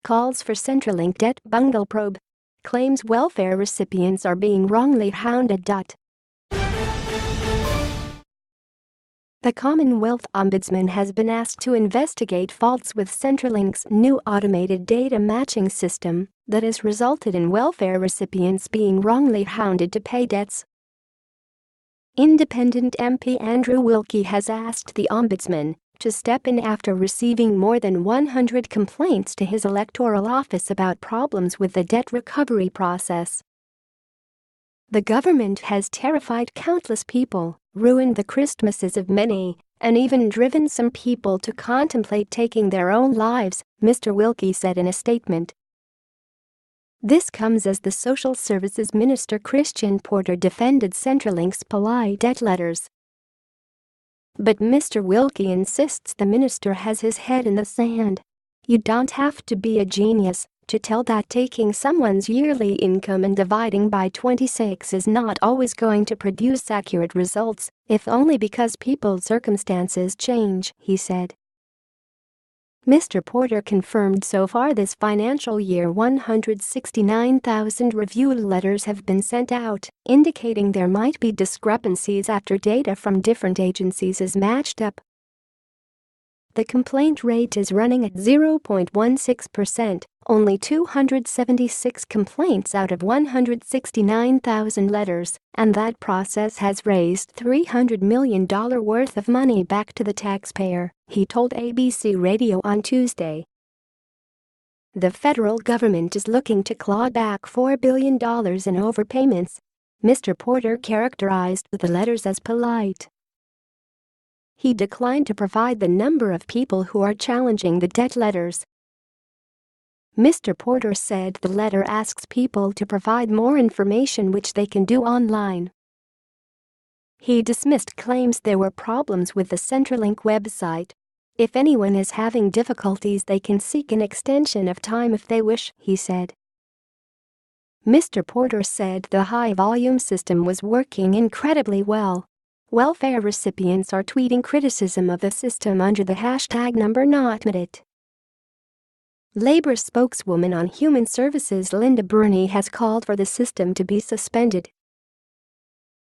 calls for Centrelink debt bungle probe. Claims welfare recipients are being wrongly hounded. The Commonwealth Ombudsman has been asked to investigate faults with Centrelink's new automated data matching system that has resulted in welfare recipients being wrongly hounded to pay debts. Independent MP Andrew Wilkie has asked the Ombudsman to step in after receiving more than 100 complaints to his electoral office about problems with the debt recovery process. The government has terrified countless people, ruined the Christmases of many, and even driven some people to contemplate taking their own lives, Mr. Wilkie said in a statement. This comes as the Social Services Minister Christian Porter defended Centrelink's polite debt letters. But Mr. Wilkie insists the minister has his head in the sand. You don't have to be a genius to tell that taking someone's yearly income and dividing by 26 is not always going to produce accurate results, if only because people's circumstances change, he said. Mr. Porter confirmed so far this financial year 169,000 review letters have been sent out, indicating there might be discrepancies after data from different agencies is matched up. The complaint rate is running at 0.16%, only 276 complaints out of 169,000 letters, and that process has raised $300 million worth of money back to the taxpayer, he told ABC Radio on Tuesday. The federal government is looking to claw back $4 billion in overpayments. Mr. Porter characterized the letters as polite. He declined to provide the number of people who are challenging the debt letters. Mr. Porter said the letter asks people to provide more information which they can do online. He dismissed claims there were problems with the Centrelink website. If anyone is having difficulties, they can seek an extension of time if they wish, he said. Mr. Porter said the high-volume system was working incredibly well. Welfare recipients are tweeting criticism of the system under the hashtag #NotMadIt. Labor spokeswoman on Human Services Linda Burney has called for the system to be suspended.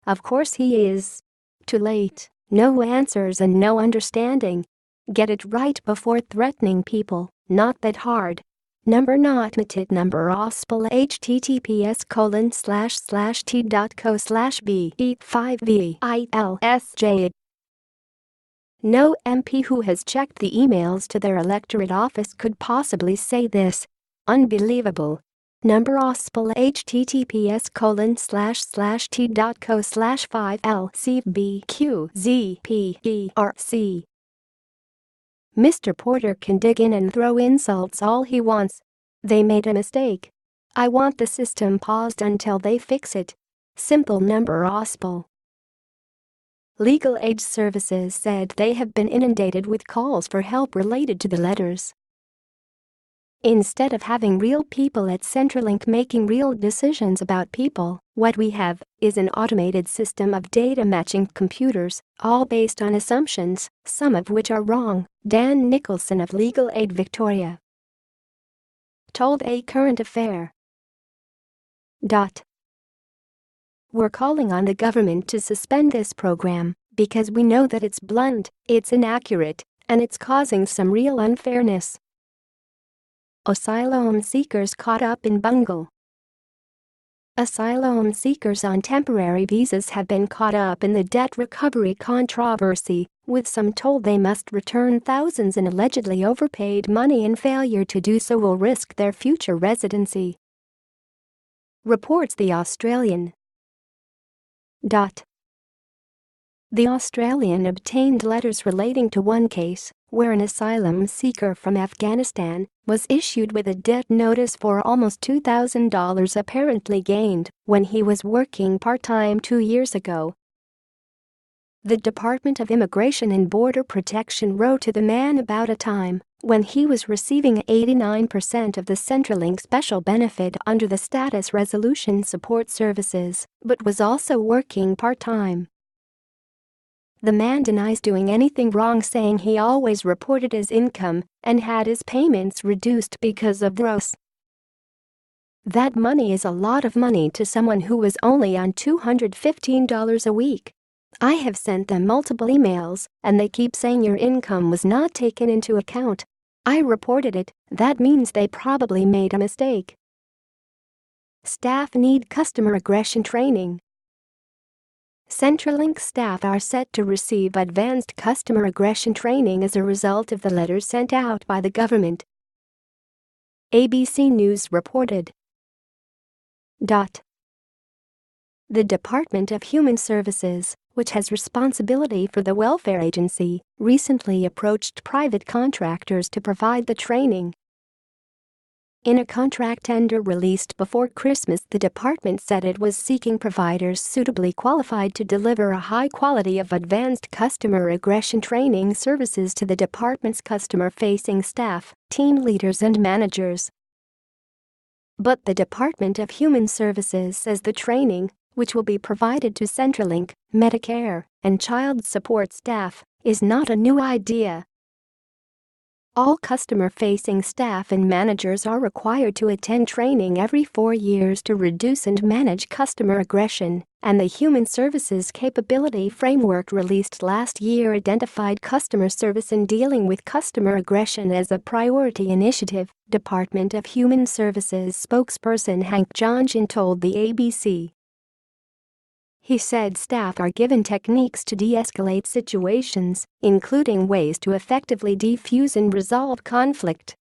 Of course he is. Too late, no answers and no understanding. Get it right before threatening people, not that hard. #NotMadIt #ospel https://t.co/be5vilsj. No MP who has checked the emails to their electorate office could possibly say this. Unbelievable. #ospel https://t.co/5lcbqzperc. Mr. Porter can dig in and throw insults all he wants. They made a mistake. I want the system paused until they fix it. Simple. #ospel. Legal Aid Services said they have been inundated with calls for help related to the letters. Instead of having real people at Centrelink making real decisions about people, what we have is an automated system of data matching computers, all based on assumptions, some of which are wrong, Dan Nicholson of Legal Aid Victoria told A Current Affair. We're calling on the government to suspend this program because we know that it's blunt, it's inaccurate, and it's causing some real unfairness. Asylum seekers caught up in bungle. Asylum seekers on temporary visas have been caught up in the debt recovery controversy, with some told they must return thousands in allegedly overpaid money and failure to do so will risk their future residency. Reports the Australian. The Australian obtained letters relating to one case where an asylum seeker from Afghanistan was issued with a debt notice for almost $2,000 apparently gained when he was working part-time 2 years ago. The Department of Immigration and Border Protection wrote to the man about a time when he was receiving 89% of the Centrelink special benefit under the Status Resolution Support Services, but was also working part-time. The man denies doing anything wrong, saying he always reported his income and had his payments reduced because of gross. That money is a lot of money to someone who was only on $215 a week. I have sent them multiple emails and they keep saying your income was not taken into account. I reported it, that means they probably made a mistake. Staff need customer aggression training. Centrelink staff are set to receive advanced customer aggression training as a result of the letters sent out by the government. ABC News reported. The Department of Human Services, which has responsibility for the welfare agency, recently approached private contractors to provide the training. In a contract tender released before Christmas, the department said it was seeking providers suitably qualified to deliver a high quality of advanced customer aggression training services to the department's customer-facing staff, team leaders and managers. But the Department of Human Services says the training, which will be provided to Centrelink, Medicare, and child support staff, is not a new idea. All customer-facing staff and managers are required to attend training every 4 years to reduce and manage customer aggression, and the Human Services Capability Framework released last year identified customer service and dealing with customer aggression as a priority initiative, Department of Human Services spokesperson Hank Johnson told the ABC. He said staff are given techniques to de-escalate situations, including ways to effectively defuse and resolve conflict.